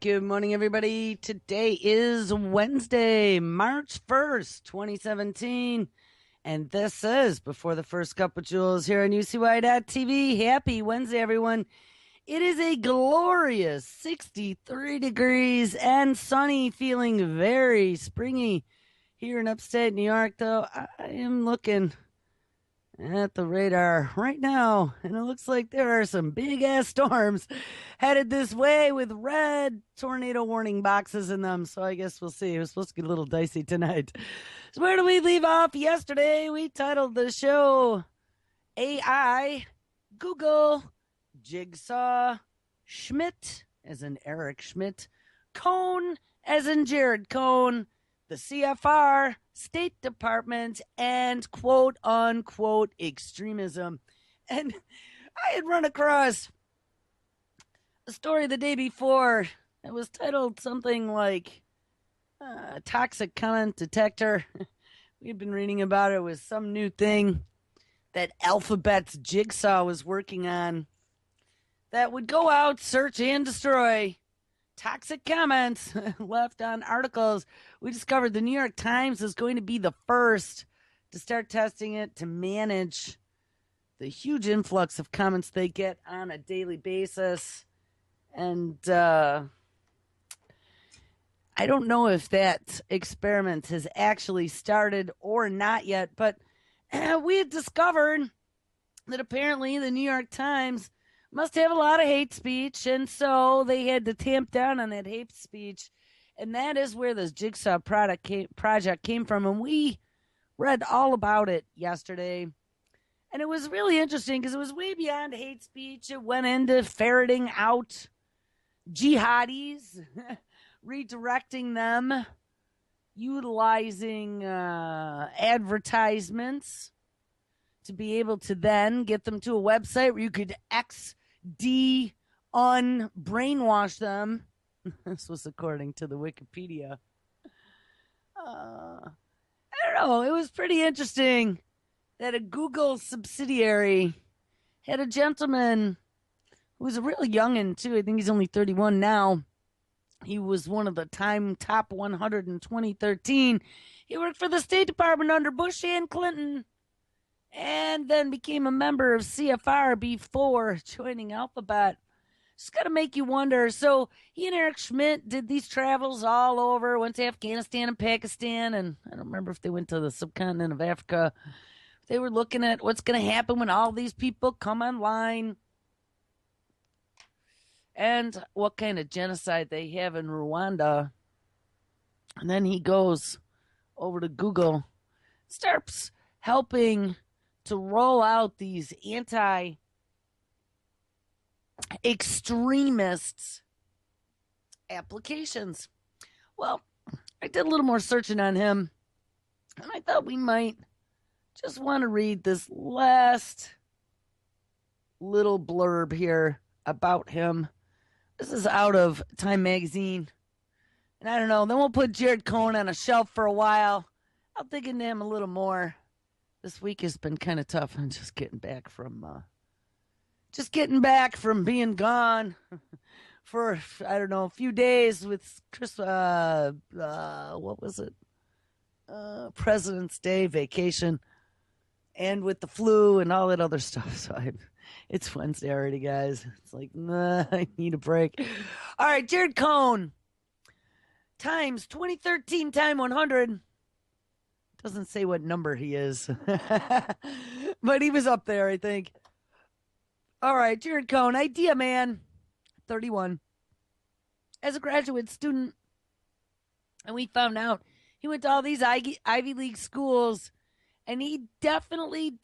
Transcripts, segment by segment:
Good morning, everybody. Today is Wednesday, March 1st, 2017. And this is Before the First Cup of Jules here on UCY.tv. Happy Wednesday, everyone. It is a glorious 63 degrees and sunny, feeling very springy here in upstate New York, though. I am looking at the radar right now, and it looks like there are some big ass storms headed this way with red tornado warning boxes in them. So I guess we'll see. It was supposed to get a little dicey tonight. So where do we leave off yesterday? We titled the show AI, Google, Jigsaw, Schmidt, as in Eric Schmidt, Cohen, as in Jared Cohen, the CFR, State Department, and quote unquote extremism. And I had run across a story the day before that was titled something like Toxic Comment Detector. We've been reading about it with some new thing that Alphabet's Jigsaw was working on that would go out, search, and destroy toxic comments left on articles. We discovered the New York Times is going to be the first to start testing it to manage the huge influx of comments they get on a daily basis. And I don't know if that experiment has actually started or not yet, but we had discovered that apparently the New York Times must have a lot of hate speech, and so they had to tamp down on that hate speech, and that is where this Jigsaw project came from, and we read all about it yesterday, and it was really interesting because it was way beyond hate speech. It went into ferreting out jihadis, redirecting them, utilizing advertisements to be able to then get them to a website where you could unbrainwash them. This was according to the Wikipedia. I don't know. It was pretty interesting that a Google subsidiary had a gentleman who was a really youngin' too. I think he's only 31 now. He was one of the Time Top 100 in 2013. He worked for the State Department under Bush and Clinton, and then became a member of CFR before joining Alphabet. It's got to make you wonder. So he and Eric Schmidt did these travels all over, went to Afghanistan and Pakistan, and I don't remember if they went to the subcontinent of Africa. They were looking at what's going to happen when all these people come online and what kind of genocide they have in Rwanda. And then he goes over to Google, starts helping to roll out these anti-extremists applications. Well, I did a little more searching on him, and I thought we might just want to read this last little blurb here about him. This is out of Time Magazine. And I don't know, then we'll put Jared Cohen on a shelf for a while. I'll dig into him a little more. This week has been kind of tough. I'm just getting back from being gone for, I don't know, a few days with Chris, what was it? President's Day vacation, and with the flu and all that other stuff. So it's Wednesday already, guys. It's like, I need a break. All right, Jared Cohen, Times 2013 Time 100. Doesn't say what number he is, but he was up there, I think. All right, Jared Cohen, idea man, 31. As a graduate student, and we found out he went to all these Ivy League schools, and he definitely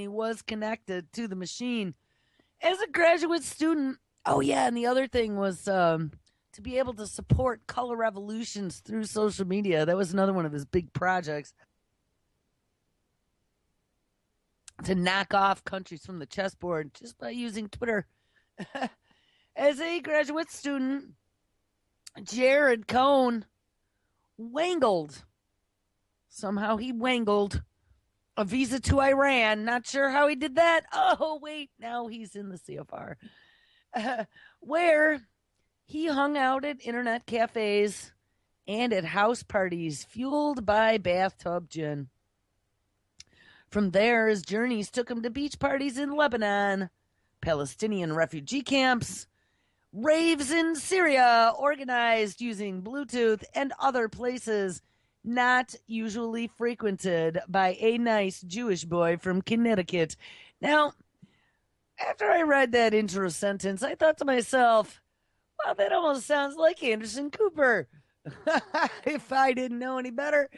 was connected to the machine. As a graduate student, oh yeah, and the other thing was to be able to support color revolutions through social media. That was another one of his big projects. To knock off countries from the chessboard just by using Twitter. As a graduate student, Jared Cohen somehow he wangled a visa to Iran. Not sure how he did that. Oh, wait, now he's in the CFR. Where He hung out at internet cafes and at house parties fueled by bathtub gin. From there, his journeys took him to beach parties in Lebanon, Palestinian refugee camps, raves in Syria organized using Bluetooth, and other places not usually frequented by a nice Jewish boy from Connecticut. Now, after I read that intro sentence, I thought to myself, wow, that almost sounds like Anderson Cooper. If I didn't know any better,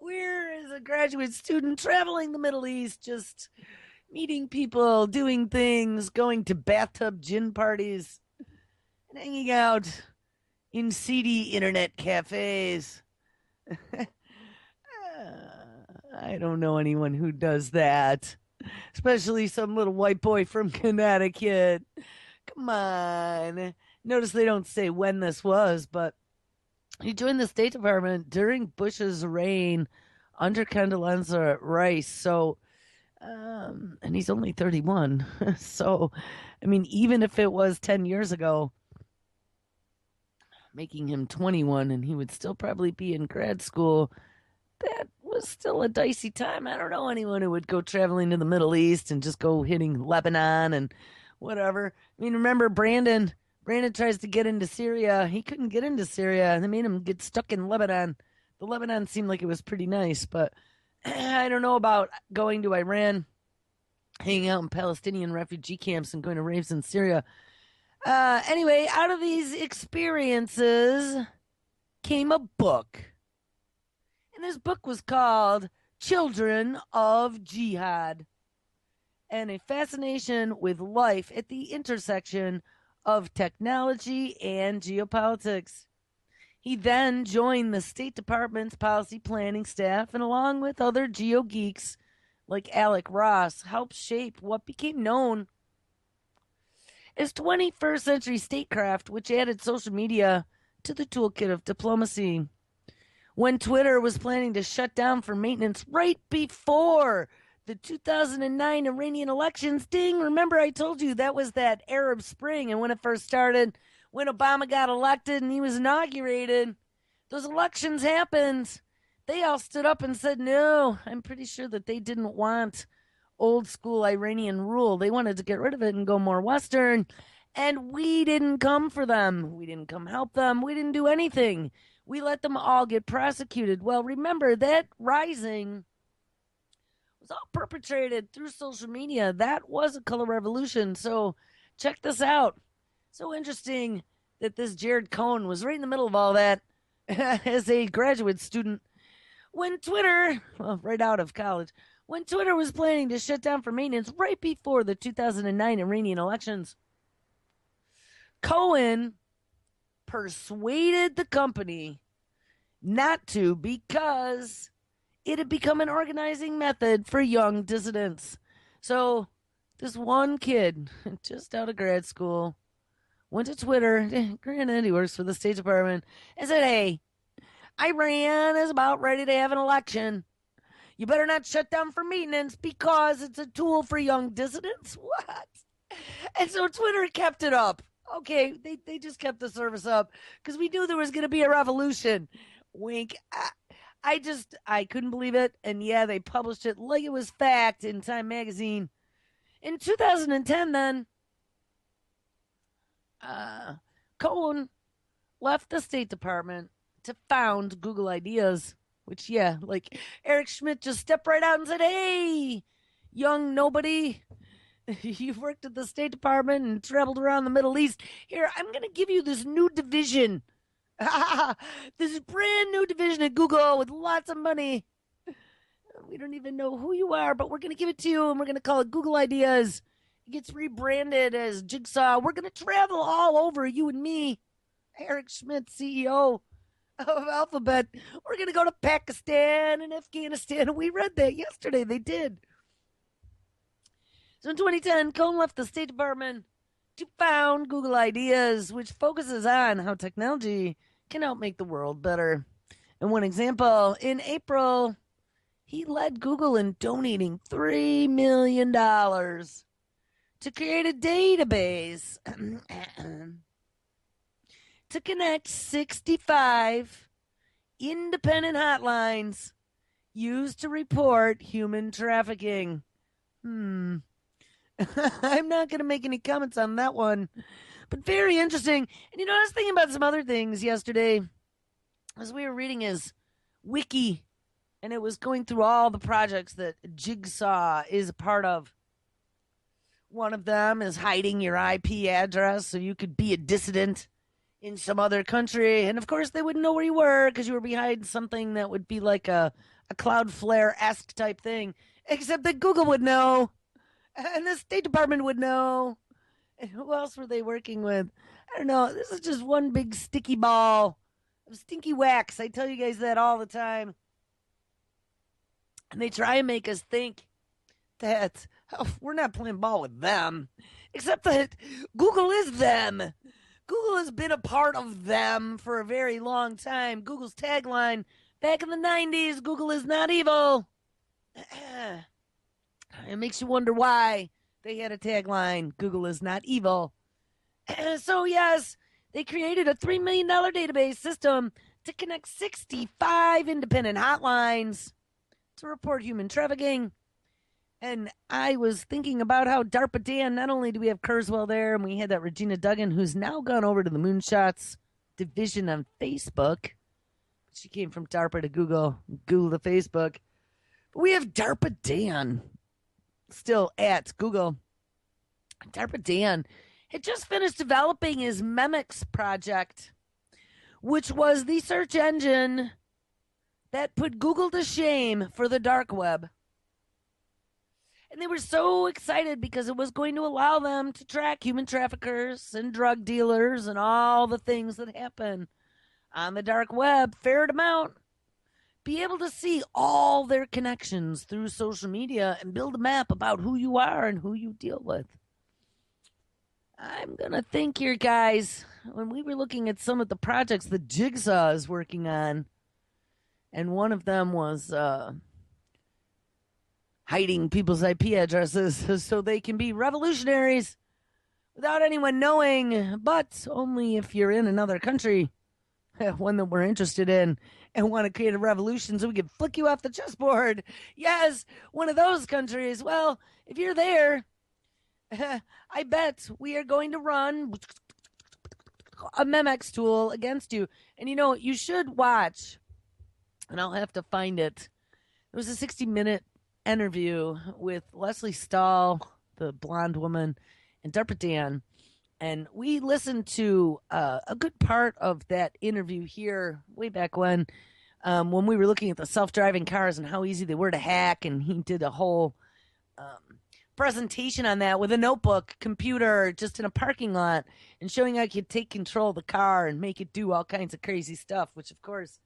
we're, as a graduate student, traveling the Middle East, just meeting people, doing things, going to bathtub gin parties, and hanging out in seedy internet cafes. I don't know anyone who does that, especially some little white boy from Connecticut. Come on. Notice they don't say when this was, but he joined the State Department during Bush's reign under Condoleezza Rice. So, and he's only 31. So, I mean, even if it was 10 years ago, making him 21, and he would still probably be in grad school, that was still a dicey time. I don't know anyone who would go traveling to the Middle East and just go hitting Lebanon and whatever. I mean, remember Brandon? Brandon tries to get into Syria. He couldn't get into Syria. They made him get stuck in Lebanon. The Lebanon seemed like it was pretty nice, but I don't know about going to Iran, hanging out in Palestinian refugee camps, and going to raves in Syria. Anyway, out of these experiences came a book. And this book was called Children of Jihad, and a fascination with life at the intersection of technology and geopolitics. He then joined the State Department's policy planning staff, and along with other geo geeks like Alec Ross, helped shape what became known as 21st century statecraft, which added social media to the toolkit of diplomacy. When Twitter was planning to shut down for maintenance right before the 2009 Iranian elections, ding, remember I told you that was that Arab Spring, and when it first started, when Obama got elected and he was inaugurated, those elections happened. They all stood up and said, no, I'm pretty sure that they didn't want old school Iranian rule. They wanted to get rid of it and go more Western, and we didn't come for them. We didn't come help them. We didn't do anything. We let them all get prosecuted. Well, remember, that rising was all perpetrated through social media. That was a color revolution. So check this out. So interesting that this Jared Cohen was right in the middle of all that as a graduate student. When Twitter, well, right out of college, when Twitter was planning to shut down for maintenance right before the 2009 Iranian elections, Cohen persuaded the company not to because it had become an organizing method for young dissidents. So this one kid, just out of grad school, went to Twitter, granted he works for the State Department, and said, hey, Iran is about ready to have an election. You better not shut down for maintenance because it's a tool for young dissidents. What? And so Twitter kept it up. Okay, they just kept the service up because we knew there was going to be a revolution. Wink. I couldn't believe it. And yeah, they published it like it was fact in Time magazine. In 2010, then, Cohen left the State Department to found Google Ideas, which, yeah, like Eric Schmidt just stepped right out and said, hey, young nobody, you've worked at the State Department and traveled around the Middle East. Here, I'm going to give you this new division. This brand new division at Google with lots of money. We don't even know who you are, but we're going to give it to you, and we're going to call it Google Ideas. It gets rebranded as Jigsaw. We're going to travel all over, you and me. Eric Schmidt, CEO of Alphabet. We're going to go to Pakistan and Afghanistan. We read that yesterday. They did. So in 2010, Cohen left the State Department to found Google Ideas, which focuses on how technology can help make the world better. And one example, in April, he led Google in donating $3 million to create a database to connect 65 independent hotlines used to report human trafficking. I'm not going to make any comments on that one, but very interesting. And I was thinking about some other things yesterday as we were reading his wiki, and it was going through all the projects that Jigsaw is a part of. One of them is hiding your IP address so you could be a dissident in some other country. And of course, they wouldn't know where you were because you were behind something that would be like a Cloudflare-esque type thing, except that Google would know, and the State Department would know. And who else were they working with? I don't know. This is just one big sticky ball of stinky wax. I tell you guys that all the time. And they try and make us think that we're not playing ball with them, except that Google is them. Google has been a part of them for a very long time. Google's tagline back in the 90s, Google is not evil. It makes you wonder why they had a tagline, Google is not evil. So yes, they created a $3 million database system to connect 65 independent hotlines to report human trafficking. And I was thinking about how DARPA Dan, not only do we have Kurzweil there, and we had that Regina Duggan, who's now gone over to the Moonshots division on Facebook. She came from DARPA to Google to Facebook. But we have DARPA Dan still at Google. DARPA Dan had just finished developing his Memex project, which was the search engine that put Google to shame for the dark web. And they were so excited because it was going to allow them to track human traffickers and drug dealers and all the things that happen on the dark web, ferret them out, be able to see all their connections through social media and build a map about who you are and who you deal with. I'm going to think here, guys, when we were looking at some of the projects that Jigsaw is working on, and one of them was hiding people's IP addresses so they can be revolutionaries without anyone knowing, but only if you're in another country, one that we're interested in, and want to create a revolution so we can flick you off the chessboard. Yes, one of those countries. Well, if you're there, I bet we are going to run a Memex tool against you. And you should watch, and I'll have to find it. It was a 60-minute interview with Leslie Stahl, the blonde woman, and DARPA Dan. And we listened to a good part of that interview here way back when we were looking at the self-driving cars and how easy they were to hack. And he did a whole presentation on that with a notebook, computer, just in a parking lot, and showing how you could take control of the car and make it do all kinds of crazy stuff, which, of course,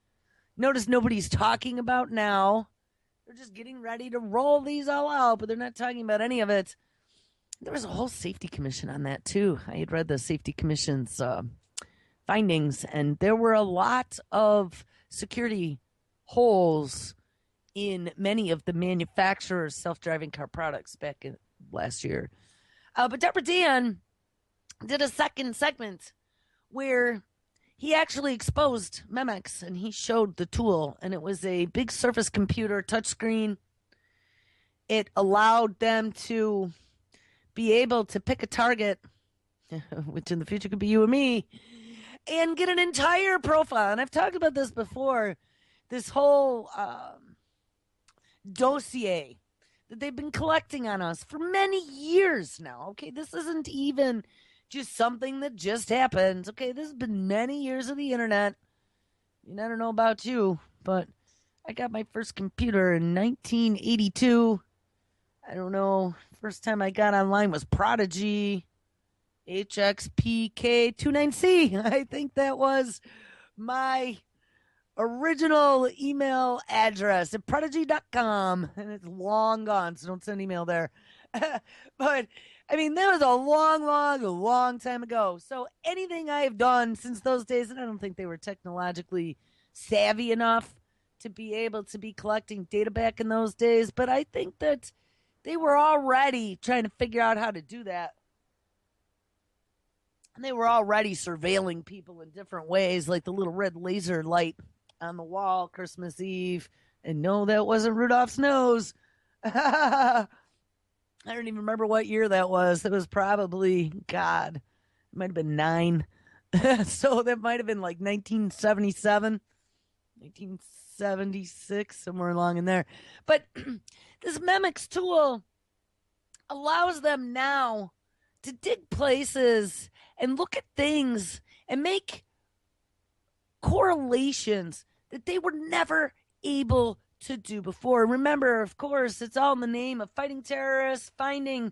notice nobody's talking about now. They're just getting ready to roll these all out, but they're not talking about any of it. There was a whole safety commission on that, too. I had read the safety commission's findings, and there were a lot of security holes in many of the manufacturers' self-driving car products back in last year. But DARPA Dan did a second segment where he actually exposed Memex, and he showed the tool, and it was a big Surface computer touchscreen. It allowed them to be able to pick a target, which in the future could be you or me, and get an entire profile. And I've talked about this before, this whole dossier that they've been collecting on us for many years now. Okay, this isn't even just something that just happened. Okay, this has been many years of the internet. And I don't know about you, but I got my first computer in 1982. I don't know. First time I got online was Prodigy, HXPK29C. I think that was my original email address at prodigy.com. And it's long gone, so don't send email there. But I mean, that was a long time ago. So anything I have done since those days, and I don't think they were technologically savvy enough to be able to be collecting data back in those days, but I think that they were already trying to figure out how to do that. And they were already surveilling people in different ways, like the little red laser light on the wall Christmas Eve. And no, that wasn't Rudolph's nose. I don't even remember what year that was. That was probably, God, it might have been 9. So that might have been like 1977, 1976, somewhere along in there. But this Mimics tool allows them now to dig places and look at things and make correlations that they were never able to do before. Remember, of course, it's all in the name of fighting terrorists, finding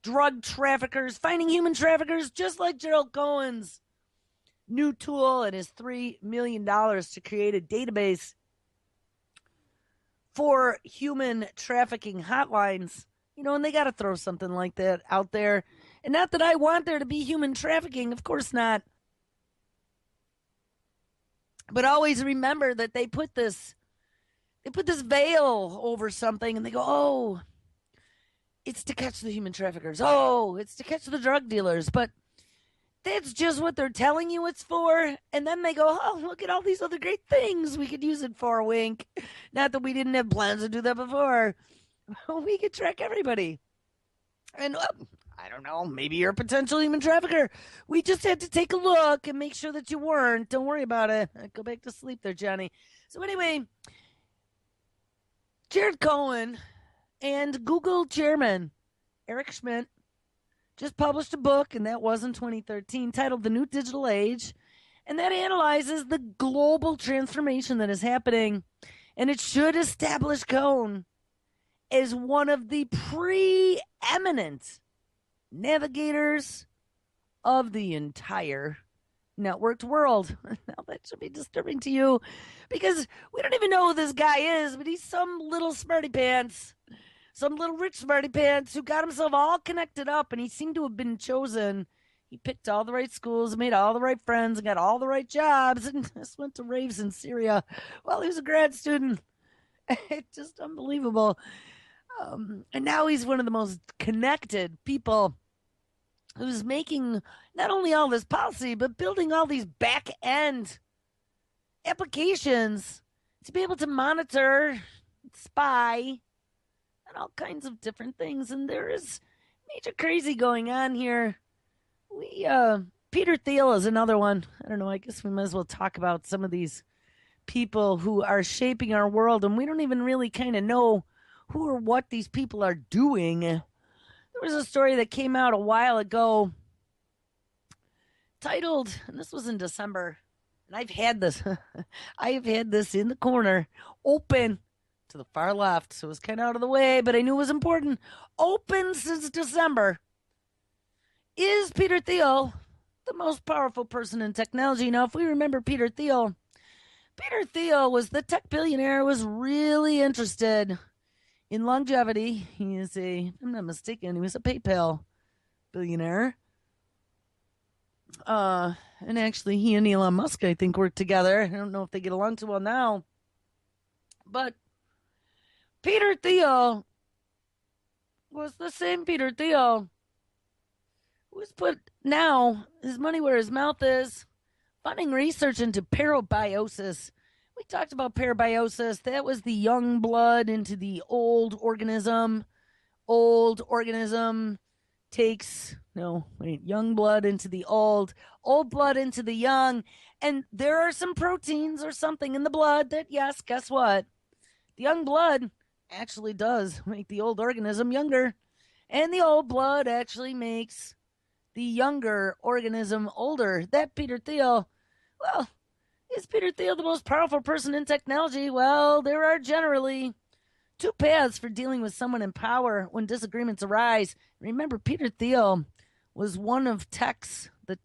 drug traffickers, finding human traffickers, just like Gerald Cohen's new tool and his $3 million to create a database for human trafficking hotlines. You know, and they got to throw something like that out there. And not that I want there to be human trafficking, of course not. But always remember that they put this veil over something and they go, oh, it's to catch the human traffickers. Oh, it's to catch the drug dealers. But that's just what they're telling you it's for. And then they go, oh, look at all these other great things we could use it for, wink. Not that we didn't have plans to do that before. We could track everybody. And I don't know, maybe you're a potential human trafficker. We just had to take a look and make sure that you weren't. Don't worry about it. Go back to sleep there, Johnny. So anyway, Jared Cohen and Google chairman Eric Schmidt just published a book, and that was in 2013, titled The New Digital Age. And that analyzes the global transformation that is happening. And it should establish Cohen as one of the preeminent navigators of the entire networked world. Now that should be disturbing to you because we don't even know who this guy is, but he's some little smarty pants, some little rich smarty pants who got himself all connected up, and he seemed to have been chosen. He picked all the right schools, made all the right friends, and got all the right jobs, and just went to raves in Syria while he was a grad student. It's just unbelievable. And now he's one of the most connected people who's making not only all this policy, but building all these back end applications to be able to monitor, spy, and all kinds of different things. And there is major crazy going on here. Peter Thiel is another one. I don't know. I guess we might as well talk about some of these people who are shaping our world, and we don't even really kind of know who or what these people are doing. There was a story that came out a while ago titled, and this was in December, and I've had this in the corner, open to the far left, so it was kind of out of the way, but I knew it was important. Open since December. Is Peter Thiel the most powerful person in technology? Now, if we remember Peter Thiel was the tech billionaire who was really interested in longevity. He is if I'm not mistaken, he was a PayPal billionaire. And actually, he and Elon Musk, I think, work together. I don't know if they get along too well now. But Peter Thiel was the same Peter Thiel who's put now his money where his mouth is, funding research into parabiosis. We talked about parabiosis. That was the young blood into the old organism. Old organism takes, young blood into the old blood into the young. And there are some proteins or something in the blood that, yes, guess what? The young blood actually does make the old organism younger. And the old blood actually makes the younger organism older. That Peter Thiel, well, is Peter Thiel the most powerful person in technology? Well, there are generally two paths for dealing with someone in power when disagreements arise. Remember, Peter Thiel was one of the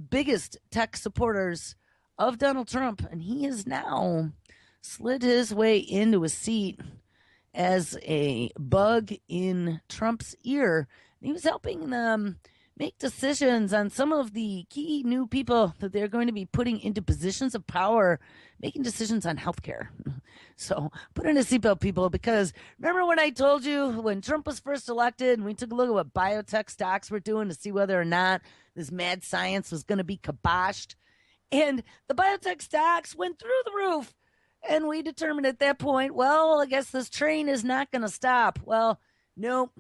biggest tech supporters of Donald Trump, and he has now slid his way into a seat as a bug in Trump's ear. He was helping them make decisions on some of the key new people that they're going to be putting into positions of power, making decisions on healthcare. So put in a seatbelt, people, because remember when I told you when Trump was first elected and we took a look at what biotech stocks were doing to see whether or not this mad science was going to be kiboshed. And the biotech stocks went through the roof. And we determined at that point, well, I guess this train is not going to stop. Well, nope.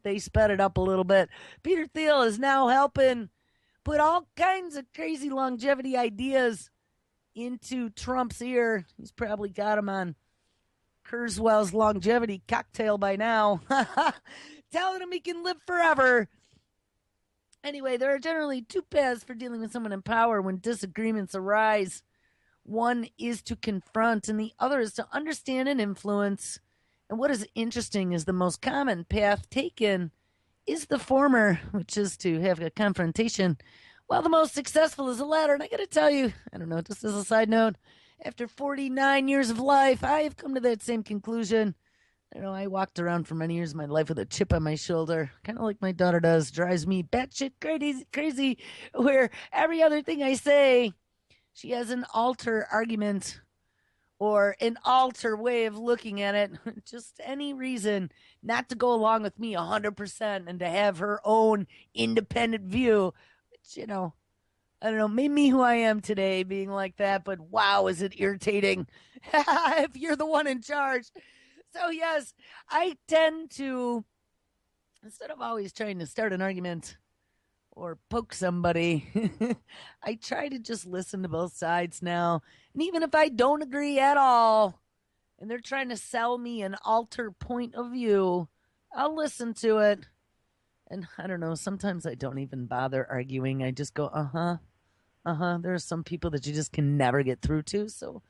They sped it up a little bit. Peter Thiel is now helping put all kinds of crazy longevity ideas into Trump's ear. He's probably got him on Kurzweil's longevity cocktail by now, telling him he can live forever. Anyway, there are generally two paths for dealing with someone in power when disagreements arise. One is to confront, and the other is to understand and influence. And what is interesting is the most common path taken is the former, which is to have a confrontation, while the most successful is the latter. And I got to tell you, I don't know, just as a side note, after 49 years of life, I have come to that same conclusion. I walked around for many years of my life with a chip on my shoulder, kind of like my daughter does. Drives me batshit crazy, where every other thing I say, she has an alter argument or an alter way of looking at it. Just any reason not to go along with me 100% and to have her own independent view, which, I don't know, made me who I am today being like that, but wow, is it irritating if you're the one in charge. So yes, I tend to, instead of always trying to start an argument or poke somebody, I try to just listen to both sides now. And even if I don't agree at all, and they're trying to sell me an alter point of view, I'll listen to it. And I don't know, sometimes I don't even bother arguing. I just go, There are some people that you just can never get through to. So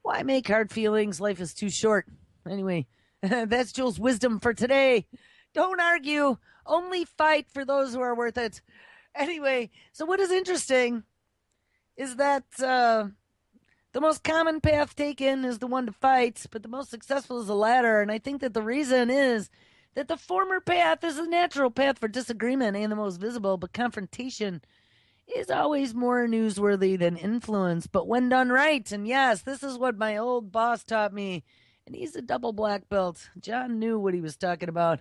why make hard feelings? Life is too short. Anyway, that's Jules' wisdom for today. Don't argue. Only fight for those who are worth it. Anyway, so what is interesting is that the most common path taken is the one to fight, but the most successful is the latter. And I think that the reason is that the former path is a natural path for disagreement and the most visible, but confrontation is always more newsworthy than influence, but when done right. And yes, this is what my old boss taught me, and he's a double black belt. John knew what he was talking about.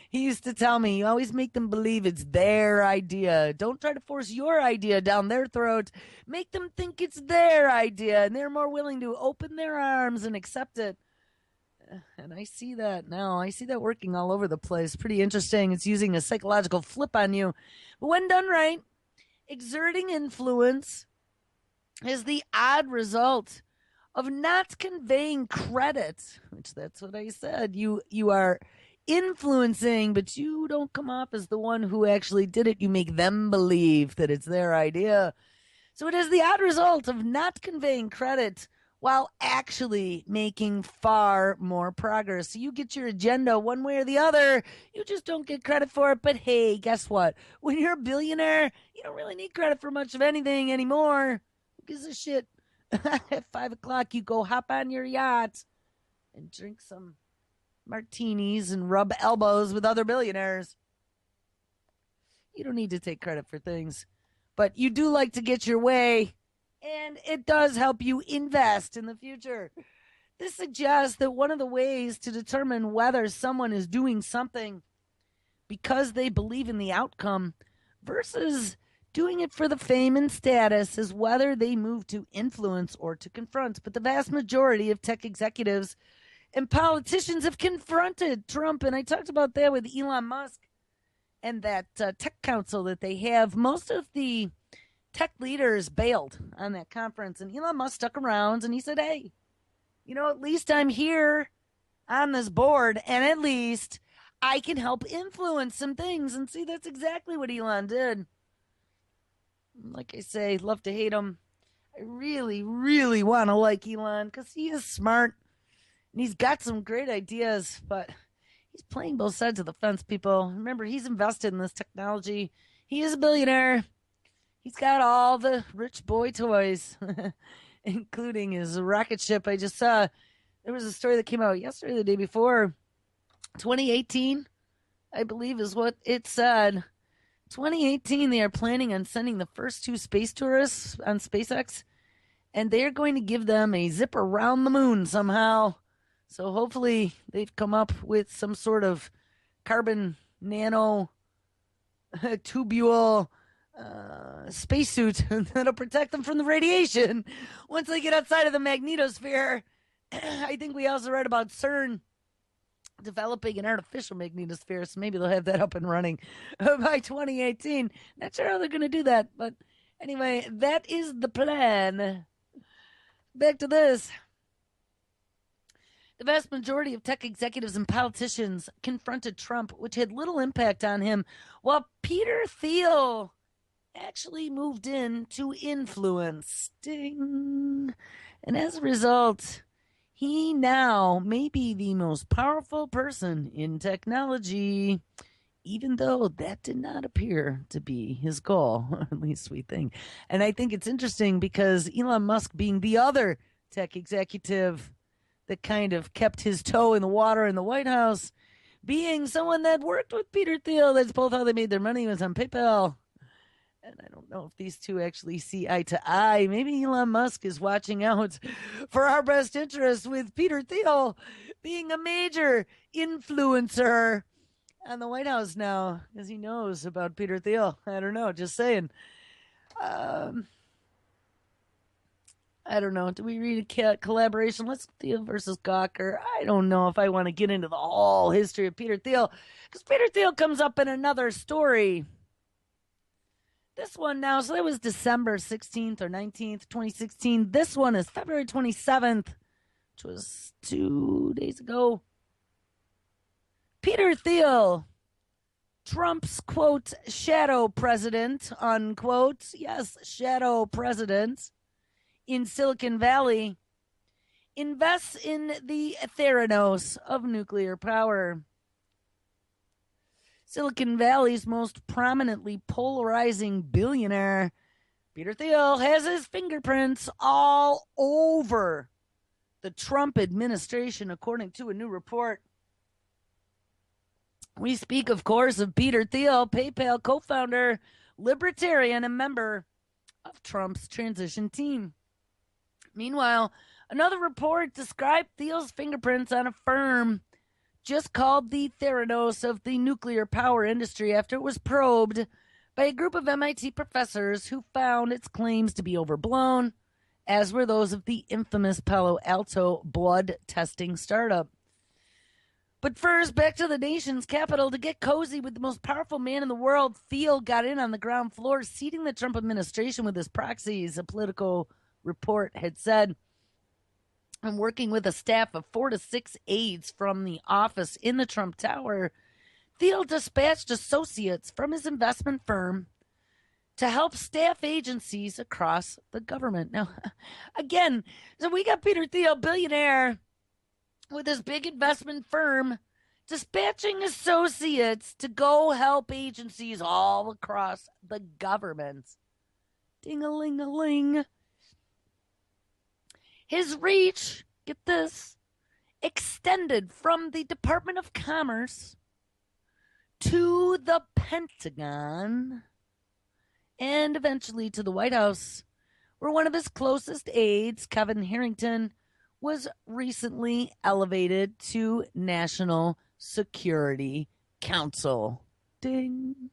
He used to tell me, you always make them believe it's their idea. Don't try to force your idea down their throat. Make them think it's their idea, and they're more willing to open their arms and accept it. And I see that now. I see that working all over the place. Pretty interesting. It's using a psychological flip on you. But when done right, exerting influence is the odd result of not conveying credit, which that's what I said. You are influencing, but you don't come off as the one who actually did it. You make them believe that it's their idea. So it is the odd result of not conveying credit while actually making far more progress. So you get your agenda one way or the other. You just don't get credit for it. But hey, guess what? When you're a billionaire, you don't really need credit for much of anything anymore. Who gives a shit? At 5 o'clock, you go hop on your yacht and drink some martinis and rub elbows with other billionaires. You don't need to take credit for things. But you do like to get your way. And it does help you invest in the future. This suggests that one of the ways to determine whether someone is doing something because they believe in the outcome versus doing it for the fame and status is whether they move to influence or to confront. But the vast majority of tech executives and politicians have confronted Trump. And I talked about that with Elon Musk and that tech council that they have. Most of the tech leaders bailed on that conference, and Elon Musk stuck around, and he said, hey, at least I'm here on this board, and at least I can help influence some things. And see, that's exactly what Elon did. Like I say, love to hate him. I really, really want to like Elon because he is smart, and he's got some great ideas, but he's playing both sides of the fence, people. Remember, he's invested in this technology. He is a billionaire. He's got all the rich boy toys, including his rocket ship. I just saw there was a story that came out yesterday, the day before. 2018, I believe, is what it said. 2018, they are planning on sending the first 2 space tourists on SpaceX, and they're going to give them a zip around the moon somehow. So hopefully they've come up with some sort of carbon nano tubule spacesuit that'll protect them from the radiation once they get outside of the magnetosphere. I think we also read about CERN developing an artificial magnetosphere, so maybe they'll have that up and running by 2018. Not sure how they're going to do that, but anyway, that is the plan. Back to this. The vast majority of tech executives and politicians confronted Trump, which had little impact on him, while Peter Thiel actually moved in to influence. Ding. And as a result, he now may be the most powerful person in technology, even though that did not appear to be his goal, at least we think. And I think it's interesting because Elon Musk, being the other tech executive that kind of kept his toe in the water in the White House, being someone that worked with Peter Thiel, that's both how they made their money, was on PayPal. And I don't know if these two actually see eye to eye. Maybe Elon Musk is watching out for our best interests with Peter Thiel being a major influencer on the White House now, because he knows about Peter Thiel. I don't know, just saying. I don't know. Do we read a collaboration? Let's Thiel versus Gawker. I don't know if I want to get into the whole history of Peter Thiel, because Peter Thiel comes up in another story. This one now, so that was December 16th or 19th, 2016. This one is February 27th, which was 2 days ago. Peter Thiel, Trump's, quote, shadow president, unquote. Yes, shadow president in Silicon Valley, invests in the Theranos of nuclear power. Silicon Valley's most prominently polarizing billionaire, Peter Thiel, has his fingerprints all over the Trump administration, according to a new report. We speak, of course, of Peter Thiel, PayPal co-founder, libertarian, and member of Trump's transition team. Meanwhile, another report described Thiel's fingerprints on a firm just called the Theranos of the nuclear power industry after it was probed by a group of MIT professors who found its claims to be overblown, as were those of the infamous Palo Alto blood testing startup. But first, back to the nation's capital to get cozy with the most powerful man in the world. Thiel got in on the ground floor, seeding the Trump administration with his proxies, a Politico report had said. And working with a staff of 4 to 6 aides from the office in the Trump Tower, Thiel dispatched associates from his investment firm to help staff agencies across the government. Now, again, so we got Peter Thiel, billionaire, with his big investment firm, dispatching associates to go help agencies all across the government. Ding-a-ling-a-ling. His reach, get this, extended from the Department of Commerce to the Pentagon and eventually to the White House, where one of his closest aides, Kevin Harrington, was recently elevated to National Security Council. Ding.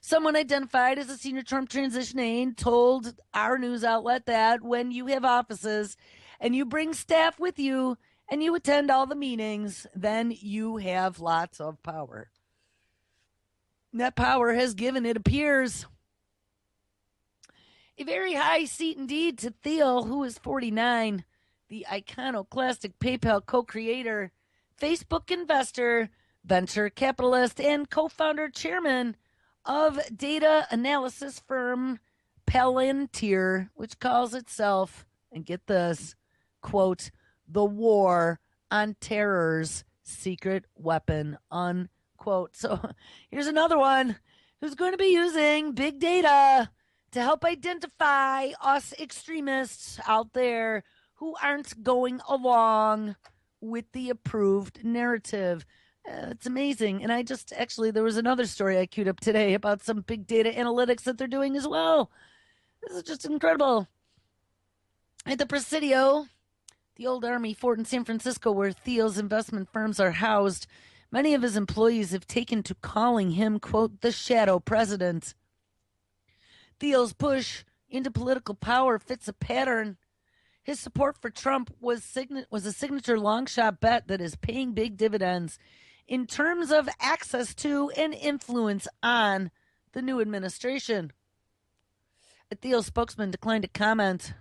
Someone identified as a senior Trump transition aide told our news outlet that when you have offices and you bring staff with you and you attend all the meetings, then you have lots of power. That power has given, it appears, a very high seat indeed to Thiel, who is 49, the iconoclastic PayPal co-creator, Facebook investor, venture capitalist, and co-founder chairman of data analysis firm Palantir, which calls itself, and get this, quote, the war on terror's secret weapon, unquote. So here's another one who's going to be using big data to help identify us extremists out there who aren't going along with the approved narrative. It's amazing. And there was another story I queued up today about some big data analytics that they're doing as well. This is just incredible. At the Presidio, the old Army fort in San Francisco, where Thiel's investment firms are housed, Many of his employees have taken to calling him, quote, the shadow president. Thiel's push into political power fits a pattern. His support for Trump was a signature long shot bet that is paying big dividends in terms of access to and influence on the new administration. A Thiel spokesman declined to comment,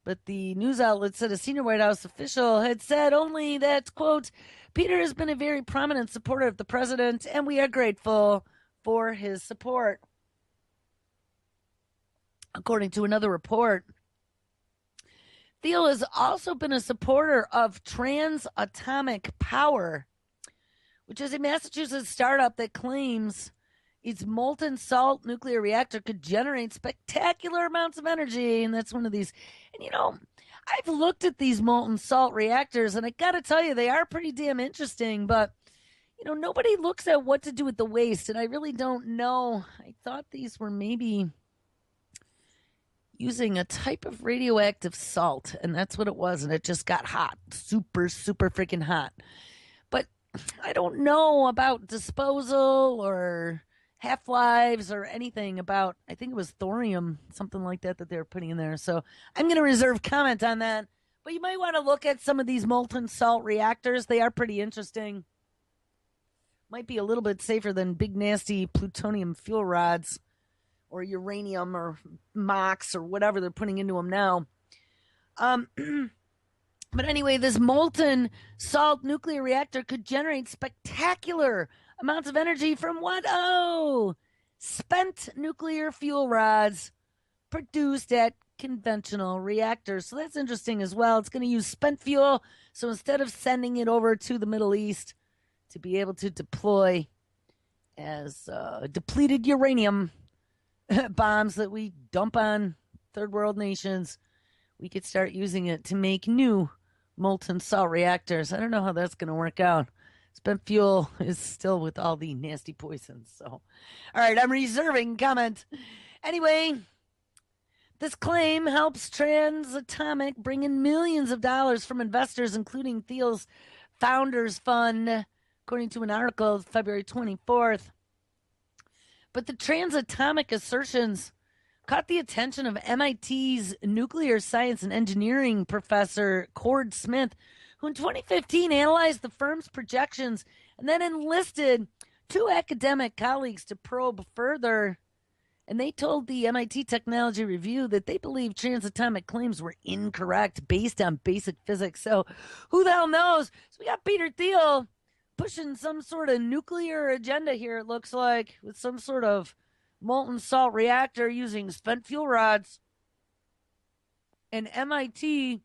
but the news outlet said a senior White House official had said only that, quote, Peter has been a very prominent supporter of the president, and we are grateful for his support. According to another report, Thiel has also been a supporter of Transatomic Power, which is a Massachusetts startup that claims its molten salt nuclear reactor could generate spectacular amounts of energy. And that's one of these. And, I've looked at these molten salt reactors, and I got to tell you, they are pretty damn interesting. But, nobody looks at what to do with the waste. And I really don't know. I thought these were maybe using a type of radioactive salt, and that's what it was, and it just got hot, super, super freaking hot. But I don't know about disposal or half-lives or anything about, I think it was thorium, something like that they were putting in there. So I'm going to reserve comment on that. But you might want to look at some of these molten salt reactors. They are pretty interesting. Might be a little bit safer than big, nasty plutonium fuel rods or uranium or MOX or whatever they're putting into them now. But anyway, this molten salt nuclear reactor could generate spectacular amounts of energy from what? Oh, spent nuclear fuel rods produced at conventional reactors. So that's interesting as well. It's going to use spent fuel. So instead of sending it over to the Middle East to be able to deploy as depleted uranium bombs that we dump on third world nations, we could start using it to make new molten salt reactors. I don't know how that's going to work out. Spent fuel is still with all the nasty poisons. So, all right, I'm reserving comment. Anyway, this claim helps Transatomic bring in millions of dollars from investors, including Thiel's Founders Fund, according to an article of February 24th. But the Transatomic assertions caught the attention of MIT's nuclear science and engineering professor Cord Smith, who in 2015 analyzed the firm's projections and then enlisted two academic colleagues to probe further. And they told the MIT Technology Review that they believe transatomic claims were incorrect based on basic physics. So who the hell knows? So we got Peter Thiel pushing some sort of nuclear agenda here, it looks like, with some sort of molten salt reactor using spent fuel rods. And MIT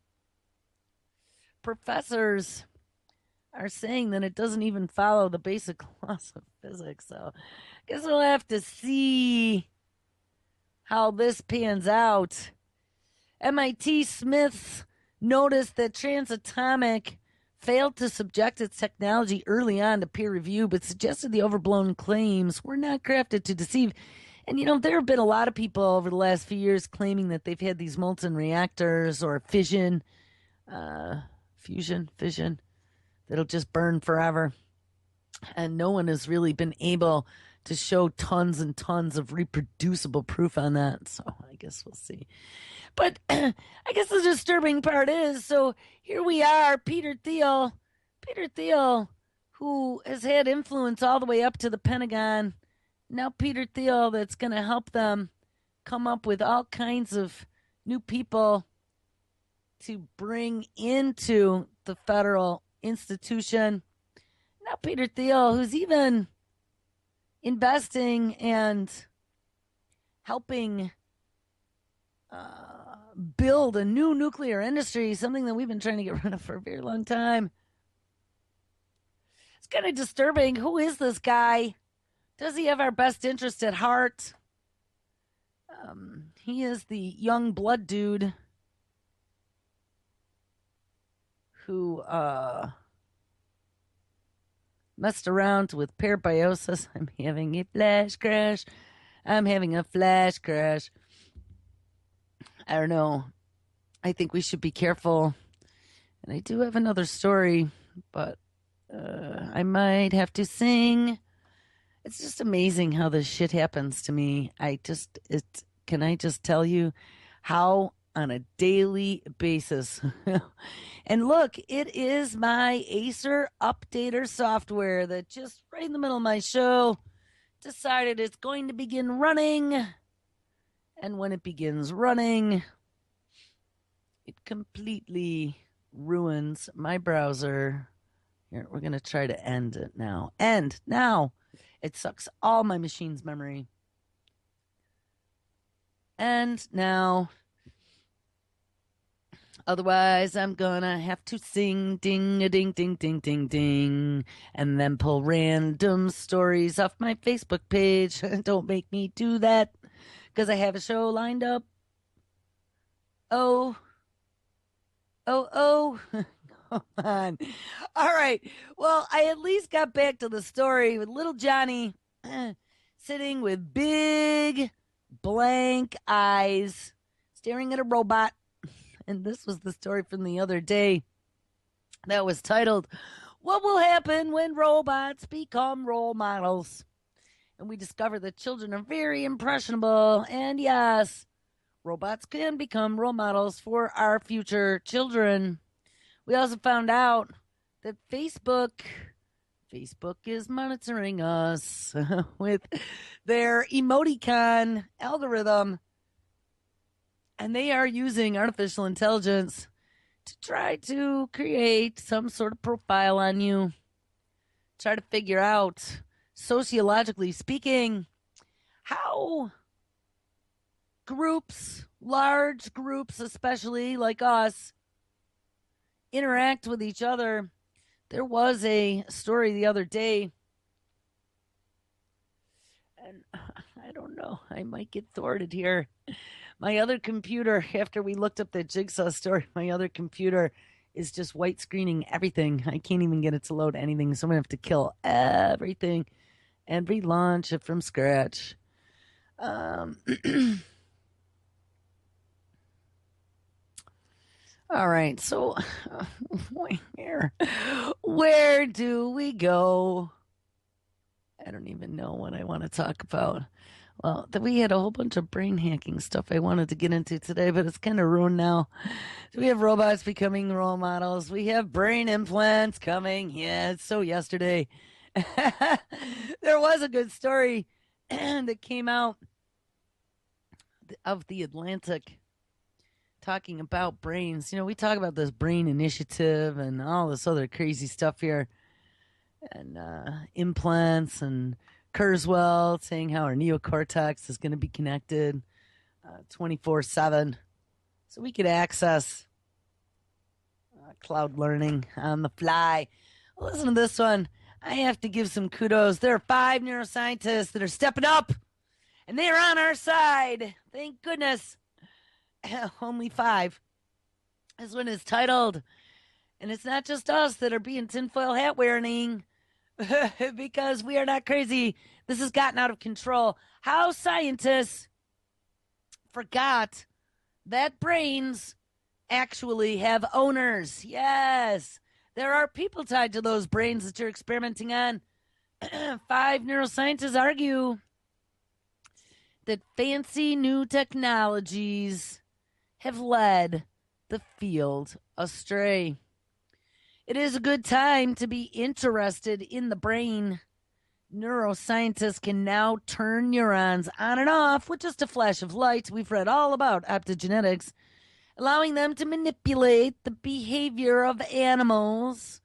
professors are saying that it doesn't even follow the basic laws of physics. So I guess we'll have to see how this pans out. MIT Smiths noticed that Transatomic failed to subject its technology early on to peer review, but suggested the overblown claims were not crafted to deceive. And, there have been a lot of people over the last few years claiming that they've had these molten reactors or fission, that'll just burn forever. And no one has really been able to show tons and tons of reproducible proof on that. So I guess we'll see. But I guess the disturbing part is, so here we are, Peter Thiel, who has had influence all the way up to the Pentagon. Now Peter Thiel that's going to help them come up with all kinds of new people to bring into the federal institution. Now Peter Thiel, who's even investing and helping build a new nuclear industry, something that we've been trying to get rid of for a very long time. It's kind of disturbing. Who is this guy? Does he have our best interest at heart? He is the young blood dude who messed around with parabiosis. I'm having a flash crash. I don't know. I think we should be careful. And I do have another story, but I might have to sing. It's just amazing how this shit happens to me. Can I just tell you how on a daily basis? And look, it is my Acer Updater software that just right in the middle of my show decided it's going to begin running. And when it begins running, it completely ruins my browser. Here, we're going to try to end it now. End now. It sucks all my machine's memory. And now, otherwise, I'm gonna have to sing ding a ding ding ding ding ding, and then pull random stories off my Facebook page. Don't make me do that, because I have a show lined up. Oh. Come on. All right. Well, I at least got back to the story with little Johnny sitting with big blank eyes staring at a robot. And this was the story from the other day that was titled, "What Will Happen When Robots Become Role Models?" And we discovered that children are very impressionable. And yes, robots can become role models for our future children. We also found out that Facebook is monitoring us with their emoticon algorithm. And they are using artificial intelligence to try to create some sort of profile on you. Try to figure out, sociologically speaking, how groups, large groups especially like us, interact with each other. There was a story the other day, and I don't know, I might get thwarted here. My other computer, after we looked up that Jigsaw story, my other computer is just white screening everything. I can't even get it to load anything, so I'm going to have to kill everything and relaunch it from scratch. All right, so where do we go? I don't even know what I want to talk about. Well, we had a whole bunch of brain hacking stuff I wanted to get into today, but it's kind of ruined now. So we have robots becoming role models. We have brain implants coming. Yeah, it's so yesterday. There was a good story that came out of the Atlantic talking about brains. You know, we talk about this brain initiative and all this other crazy stuff here, and implants, and Kurzweil saying how our neocortex is going to be connected 24/7, so we could access cloud learning on the fly. Well, listen to this one. I have to give some kudos. There are 5 neuroscientists that are stepping up, and they are on our side. Thank goodness. Only 5. This one is titled, and it's not just us that are being tinfoil hat wearing, because we are not crazy. This has gotten out of control. How scientists forgot that brains actually have owners. Yes, there are people tied to those brains that you're experimenting on. 5 neuroscientists argue that fancy new technologies have led the field astray. It is a good time to be interested in the brain. Neuroscientists can now turn neurons on and off with just a flash of light. We've read all about optogenetics, allowing them to manipulate the behavior of animals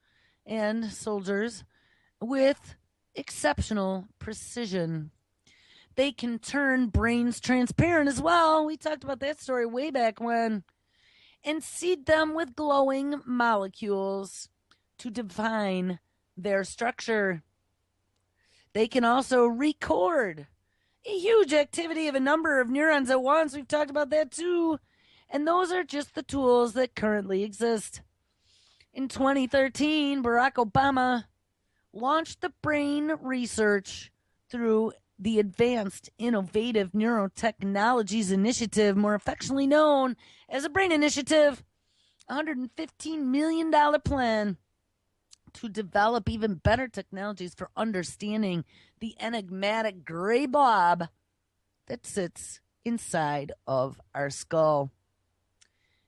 and soldiers with exceptional precision. They can turn brains transparent as well. We talked about that story way back when. And seed them with glowing molecules to define their structure. They can also record a huge activity of a number of neurons at once. We've talked about that too. And those are just the tools that currently exist. In 2013, Barack Obama launched the brain research through the Advanced Innovative Neurotechnologies Initiative, more affectionately known as a BRAIN Initiative, $115 million plan to develop even better technologies for understanding the enigmatic gray blob that sits inside of our skull.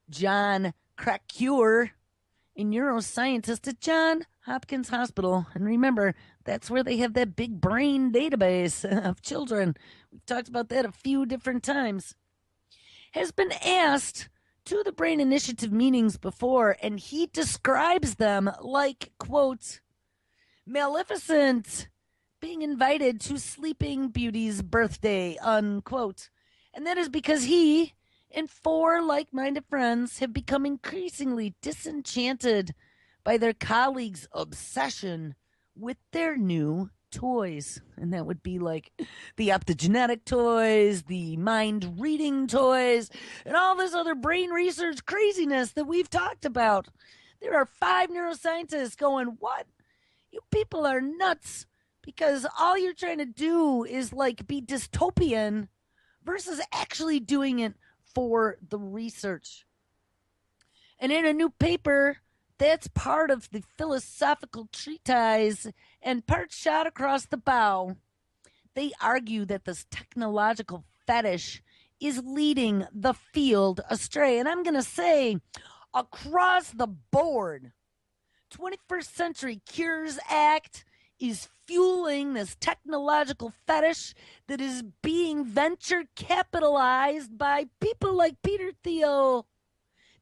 John Krakauer, a neuroscientist at Johns Hopkins Hospital, and remember, that's where they have that big brain database of children. We've talked about that a few different times. Has been asked to the Brain Initiative meetings before, and he describes them like, quote, Maleficent being invited to Sleeping Beauty's birthday, unquote. And that is because he and 4 like-minded friends have become increasingly disenchanted by their colleagues' obsession with their new toys. And that would be like the optogenetic toys, the mind reading toys, and all this other brain research craziness that we've talked about. There are 5 neuroscientists going, what? You people are nuts, because all you're trying to do is like be dystopian versus actually doing it for the research. And in a new paper that's part of the philosophical treatise and part shot across the bow, they argue that this technological fetish is leading the field astray. And I'm going to say, across the board, 21st Century Cures Act is fueling this technological fetish that is being venture capitalized by people like Peter Thiel,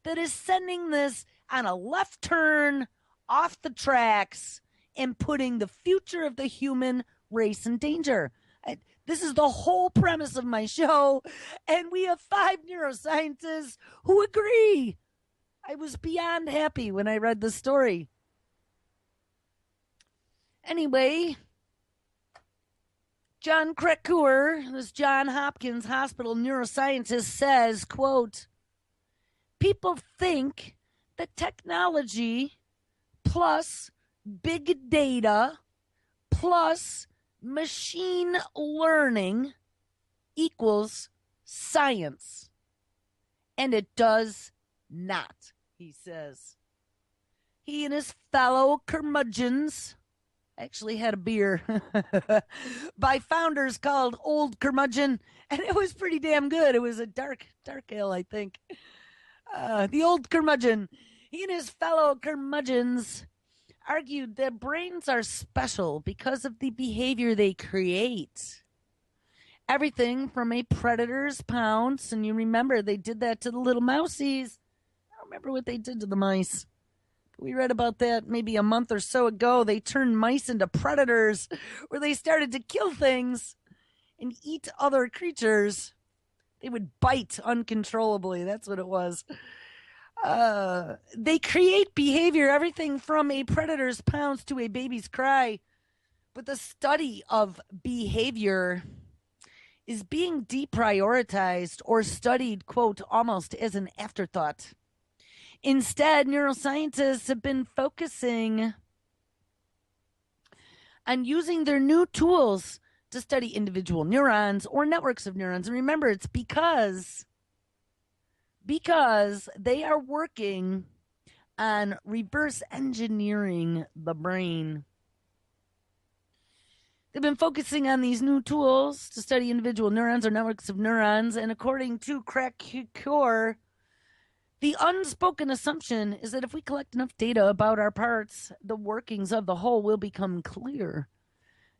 that is sending this on a left turn off the tracks and putting the future of the human race in danger. This is the whole premise of my show, and we have 5 neuroscientists who agree. I was beyond happy when I read the story. Anyway, John Krakauer, this Johns Hopkins Hospital neuroscientist, says, quote, people think that technology plus big data plus machine learning equals science. And it does not, he says. He and his fellow curmudgeons actually had a beer by founders called Old Curmudgeon, and it was pretty damn good. It was a dark ale, I think. The Old Curmudgeon. He and his fellow curmudgeons argued that brains are special because of the behavior they create. Everything from a predator's pounce, and you remember they did that to the little mousies. I don't remember what they did to the mice. We read about that maybe a month or so ago. They turned mice into predators where they started to kill things and eat other creatures. They would bite uncontrollably. That's what it was. They create behavior, everything from a predator's pounce to a baby's cry. But the study of behavior is being deprioritized or studied, quote, almost as an afterthought. Instead, neuroscientists have been focusing on using their new tools to study individual neurons or networks of neurons. And remember, it's because they are working on reverse engineering the brain. They've been focusing on these new tools to study individual neurons or networks of neurons. And according to Krakauer, the unspoken assumption is that if we collect enough data about our parts, the workings of the whole will become clear.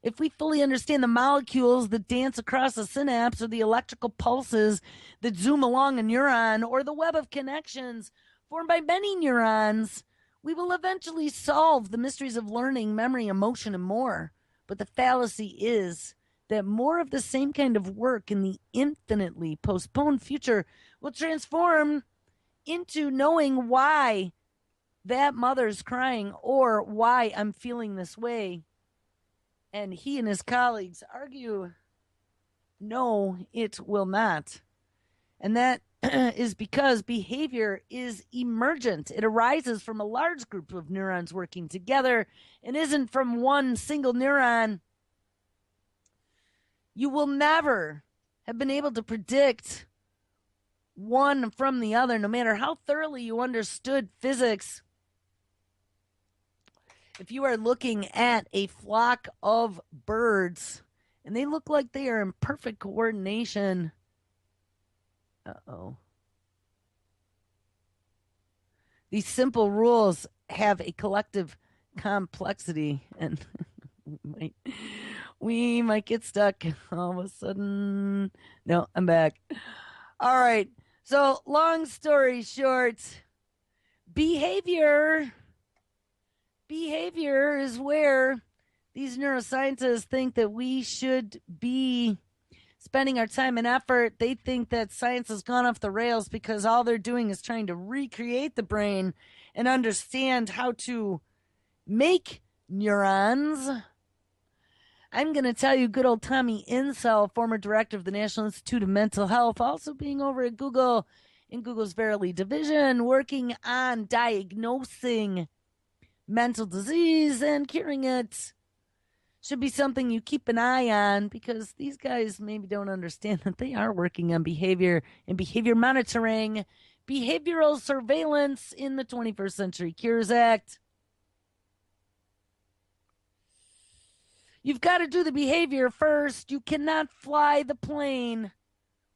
If we fully understand the molecules that dance across a synapse, or the electrical pulses that zoom along a neuron, or the web of connections formed by many neurons, we will eventually solve the mysteries of learning, memory, emotion, and more. But the fallacy is that more of the same kind of work in the infinitely postponed future will transform into knowing why that mother's crying or why I'm feeling this way. And he and his colleagues argue, no, it will not. And that is because behavior is emergent. It arises from a large group of neurons working together and isn't from one single neuron. You will never have been able to predict one from the other, no matter how thoroughly you understood physics. If you are looking at a flock of birds and they look like they are in perfect coordination, these simple rules have a collective complexity, and we might get stuck all of a sudden. No, I'm back. All right. So, long story short, behavior is where these neuroscientists think that we should be spending our time and effort. They think that science has gone off the rails because all they're doing is trying to recreate the brain and understand how to make neurons. I'm going to tell you, good old Tommy Insel, former director of the National Institute of Mental Health, also being over at Google in Google's Verily division, working on diagnosing mental disease and curing it, should be something you keep an eye on, because these guys maybe don't understand that they are working on behavior and behavior monitoring, behavioral surveillance in the 21st Century Cures Act. You've got to do the behavior first. You cannot fly the plane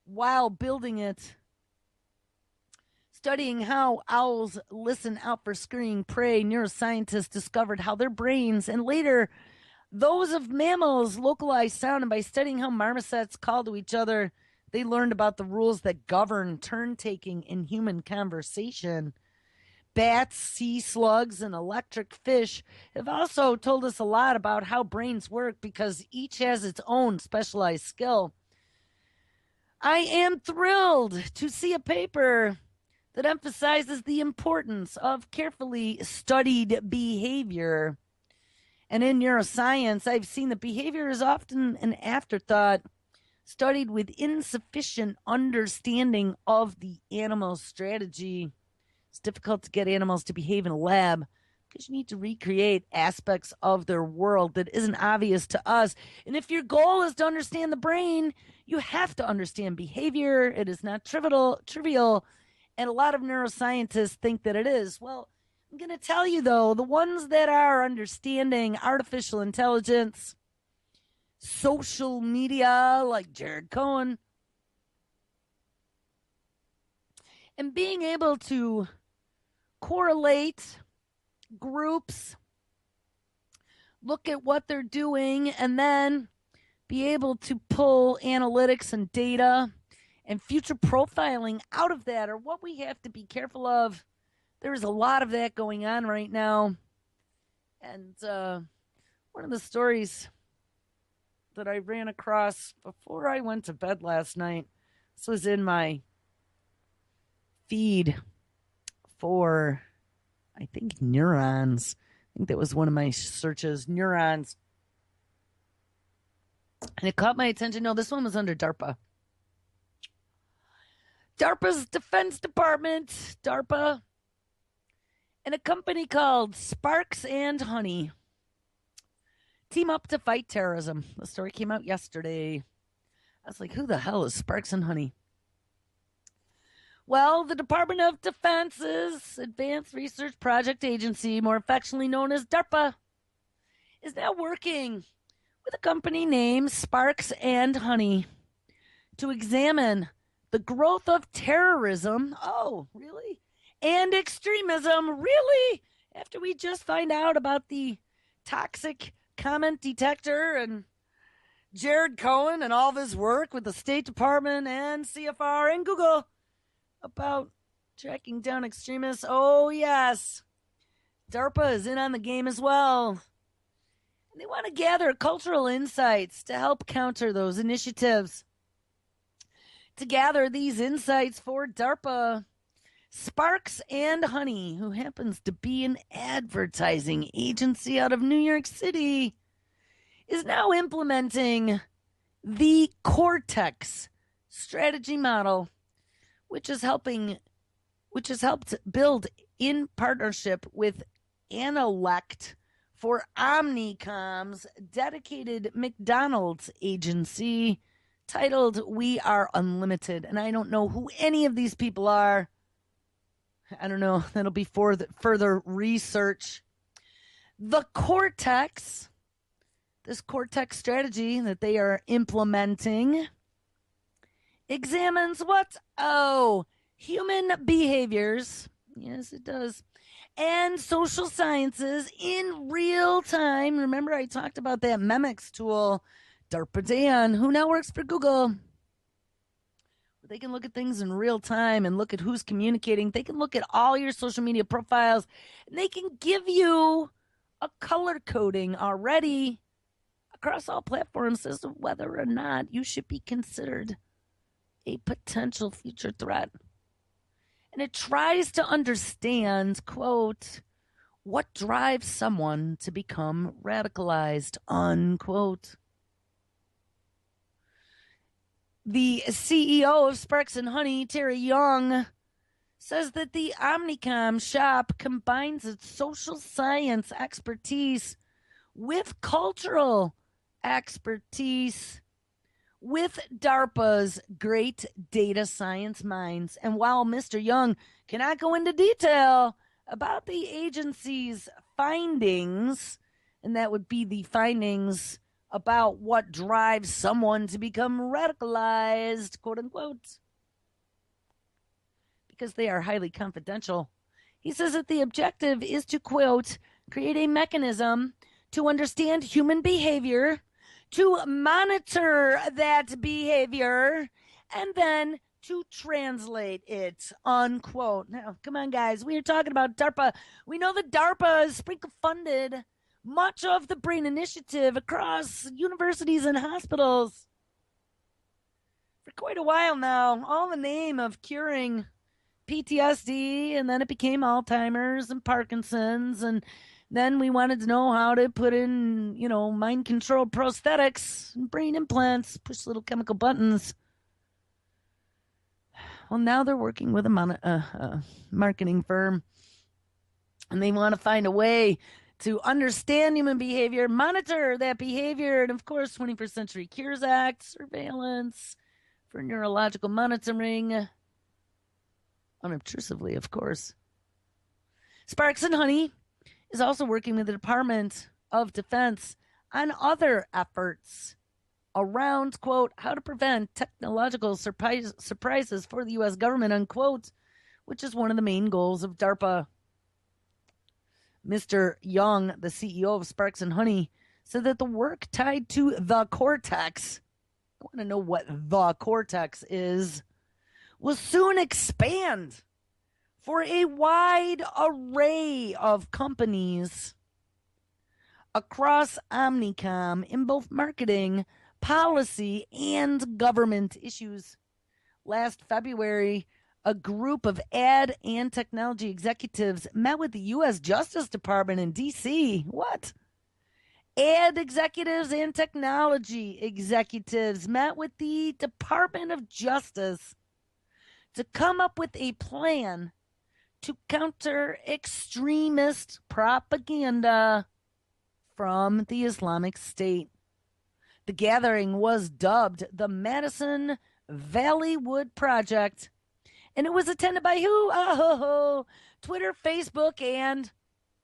while building it. Studying how owls listen out for scurrying prey, neuroscientists discovered how their brains and later those of mammals localize sound, and by studying how marmosets call to each other, they learned about the rules that govern turn-taking in human conversation. Bats, sea slugs, and electric fish have also told us a lot about how brains work, because each has its own specialized skill. I am thrilled to see a paper that emphasizes the importance of carefully studied behavior. And in neuroscience, I've seen that behavior is often an afterthought, studied with insufficient understanding of the animal strategy. It's difficult to get animals to behave in a lab because you need to recreate aspects of their world that isn't obvious to us. And if your goal is to understand the brain, you have to understand behavior. It is not trivial, and a lot of neuroscientists think that it is. Well, I'm going to tell you, though, the ones that are understanding artificial intelligence, social media like Jared Cohen, and being able to correlate groups, look at what they're doing, and then be able to pull analytics and data and future profiling out of that are what we have to be careful of. There's a lot of that going on right now. And one of the stories that I ran across before I went to bed last night, this was in my feed for, I think, neurons. I think that was one of my searches, neurons. And it caught my attention. No, this one was under DARPA. DARPA's Defense Department, DARPA, and a company called Sparks and Honey team up to fight terrorism. The story came out yesterday. I was like, who the hell is Sparks and Honey? Well, the Department of Defense's Advanced Research Project Agency, more affectionately known as DARPA, is now working with a company named Sparks and Honey to examine the growth of terrorism. Oh, really? And extremism. Really? After we just find out about the toxic comment detector and Jared Cohen and all of his work with the State Department and CFR and Google about tracking down extremists. Oh, yes. DARPA is in on the game as well. And they want to gather cultural insights to help counter those initiatives. To gather these insights for DARPA, Sparks and Honey, who happens to be an advertising agency out of New York City, is now implementing the Cortex strategy model, which has helped build in partnership with Analect for Omnicom's dedicated McDonald's agency titled We Are Unlimited. And I don't know who any of these people are. I don't know. That'll be for further research. The Cortex, this Cortex strategy that they are implementing, examines what? Oh, human behaviors. Yes, it does. And social sciences in real time. Remember, I talked about that Memex tool, DARPA Dan, who now works for Google. They can look at things in real time and look at who's communicating. They can look at all your social media profiles, and they can give you a color coding already across all platforms as to whether or not you should be considered a potential future threat. And it tries to understand, quote, what drives someone to become radicalized, unquote. The CEO of Sparks and Honey, Terry Young, says that the Omnicom shop combines its social science expertise with cultural expertise with DARPA's great data science minds. And while Mr. Young cannot go into detail about the agency's findings, and that would be the findings about what drives someone to become radicalized, quote unquote, because they are highly confidential. He says that the objective is to, quote, create a mechanism to understand human behavior, to monitor that behavior, and then to translate it, unquote. Now, come on, guys. We are talking about DARPA. We know that DARPA is sprinkle funded much of the BRAIN initiative across universities and hospitals for quite a while now, all in the name of curing PTSD, and then it became Alzheimer's and Parkinson's, and then we wanted to know how to put in, mind-controlled prosthetics and brain implants, push little chemical buttons. Well, now they're working with a marketing firm, and they want to find a way to understand human behavior, monitor that behavior, and of course, 21st Century Cures Act, surveillance for neurological monitoring, unobtrusively, of course. Sparks and Honey is also working with the Department of Defense on other efforts around, quote, how to prevent technological surprises for the U.S. government, unquote, which is one of the main goals of DARPA. Mr. Young, the CEO of Sparks and Honey, said that the work tied to the Cortex, I want to know what the Cortex is, will soon expand for a wide array of companies across Omnicom in both marketing, policy, and government issues. Last February, a group of ad and technology executives met with the U.S. Justice Department in D.C. What? Ad executives and technology executives met with the Department of Justice to come up with a plan to counter extremist propaganda from the Islamic State. The gathering was dubbed the Madison Valley Wood Project, and it was attended by who? Oh, Twitter, Facebook, and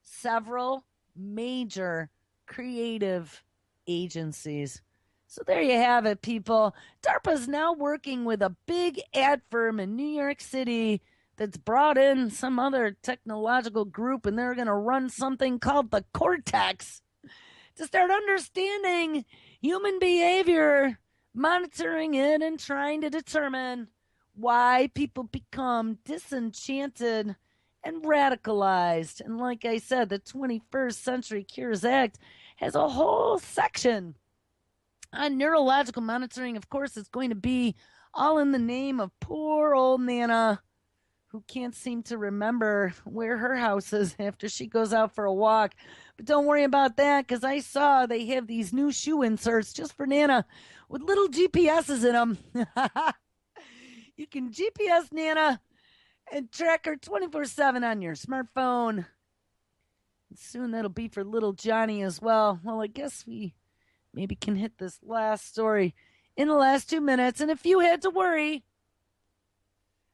several major creative agencies. So there you have it, people. DARPA is now working with a big ad firm in New York City that's brought in some other technological group, and they're going to run something called the Cortex to start understanding human behavior, monitoring it, and trying to determine why people become disenchanted and radicalized. And like I said, the 21st Century Cures Act has a whole section on neurological monitoring. Of course, it's going to be all in the name of poor old Nana, who can't seem to remember where her house is after she goes out for a walk. But don't worry about that, because I saw they have these new shoe inserts just for Nana with little GPSs in them. You can GPS Nana and track her 24/7 on your smartphone. And soon that'll be for little Johnny as well. Well, I guess we maybe can hit this last story in the last 2 minutes. And if you had to worry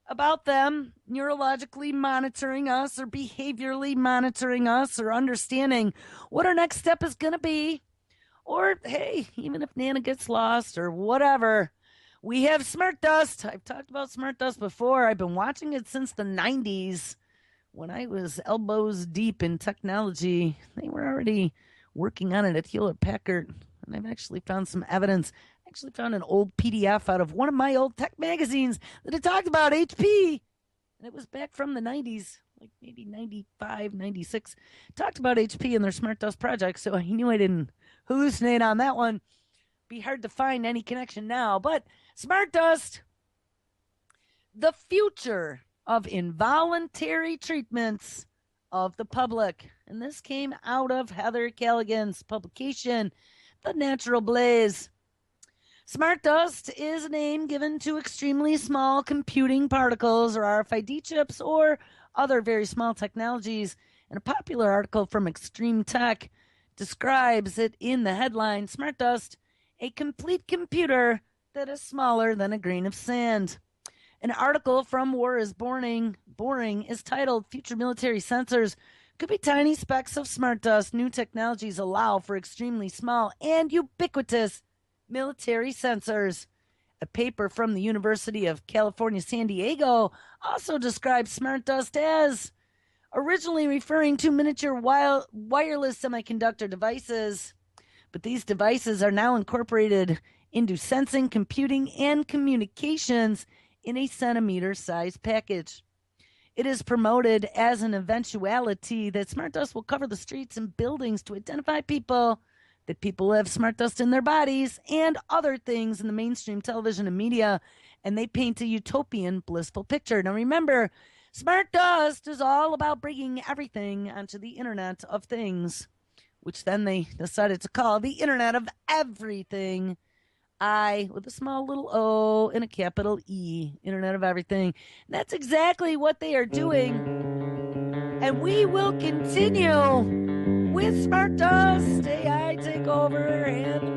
about them neurologically monitoring us or behaviorally monitoring us or understanding what our next step is going to be. Or, hey, even if Nana gets lost or whatever, we have Smart Dust. I've talked about Smart Dust before. I've been watching it since the 90s when I was elbows deep in technology. They were already working on it at Hewlett Packard. And I've actually found some evidence. I actually found an old PDF out of one of my old tech magazines that had talked about HP. And it was back from the 90s, like maybe 95, 96. Talked about HP and their Smart Dust project, so I knew I didn't hallucinate on that one. Be hard to find any connection now. But Smart Dust, the future of involuntary treatments of the public. And this came out of Heather Callaghan's publication, The Natural Blaze. Smart Dust is a name given to extremely small computing particles or RFID chips or other very small technologies. And a popular article from Extreme Tech describes it in the headline, Smart Dust, a complete computer that is smaller than a grain of sand. An article from War is Boring is titled Future Military Sensors Could Be Tiny Specks of Smart Dust. New technologies allow for extremely small and ubiquitous military sensors. A paper from the University of California, San Diego also describes Smart Dust as originally referring to miniature wireless semiconductor devices. But these devices are now incorporated into sensing, computing, and communications in a centimeter-sized package. It is promoted as an eventuality that Smart Dust will cover the streets and buildings to identify people, that people have Smart Dust in their bodies, and other things in the mainstream television and media, and they paint a utopian, blissful picture. Now remember, Smart Dust is all about bringing everything onto the Internet of Things, which then they decided to call the Internet of Everything. I with a small little O and a capital E, Internet of Everything. That's exactly what they are doing. And we will continue with Smart Dust, AI Takeover, and